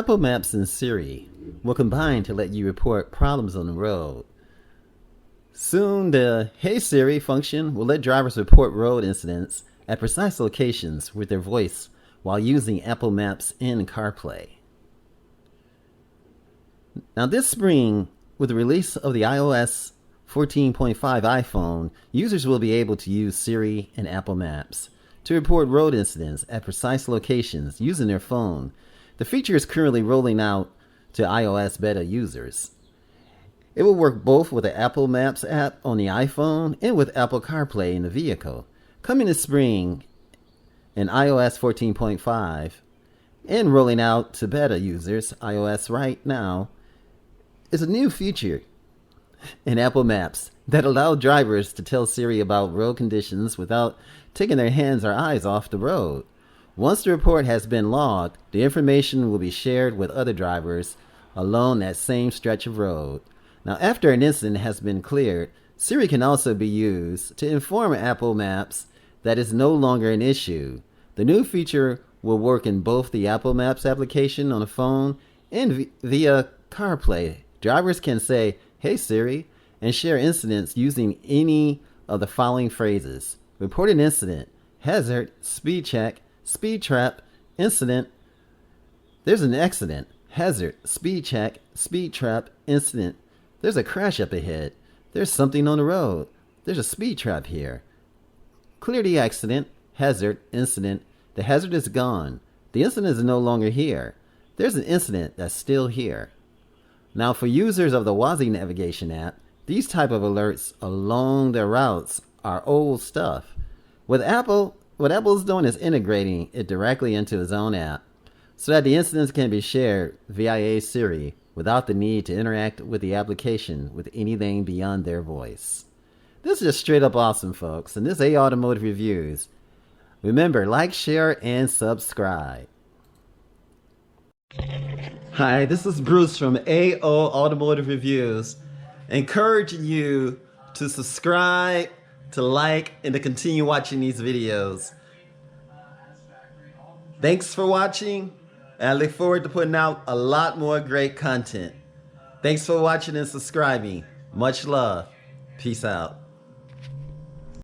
Apple Maps and Siri will combine to let you report problems on the road. Soon, the Hey Siri function will let drivers report road incidents at precise locations with their voice while using Apple Maps and CarPlay. Now this spring, with the release of the iOS 14.5 iPhone, users will be able to use Siri and Apple Maps to report road incidents at precise locations using their phone. The feature is currently rolling out to iOS beta users. It will work both with the Apple Maps app on the iPhone and with Apple CarPlay in the vehicle. Coming this spring in iOS 14.5 and rolling out to beta users, iOS right now, is a new feature in Apple Maps that allow drivers to tell Siri about road conditions without taking their hands or eyes off the road. Once the report has been logged, the information will be shared with other drivers along that same stretch of road. Now, after an incident has been cleared, Siri can also be used to inform Apple Maps that it's no longer an issue. The new feature will work in both the Apple Maps application on the phone and via CarPlay. Drivers can say, "Hey Siri," and share incidents using any of the following phrases: report an incident, hazard, speed check, speed trap, incident, there's an accident, hazard, speed check, speed trap, incident, there's a crash up ahead, there's something on the road, there's a speed trap here, clear the accident, hazard, incident, the hazard is gone, the incident is no longer here, there's an incident that's still here. Now for users of the Wazi navigation app, these type of alerts along their routes are old stuff. With Apple, what Apple's doing is integrating it directly into its own app so that the incidents can be shared via Siri without the need to interact with the application with anything beyond their voice. This is just straight up awesome, folks, and this is Automotive Reviews. Remember, like, share, and subscribe. Hi, this is Bruce from AO Automotive Reviews, encouraging you to subscribe, to like, and to continue watching these videos. Thanks for watching, and I look forward to putting out a lot more great content. Thanks for watching and subscribing. Much love. Peace out.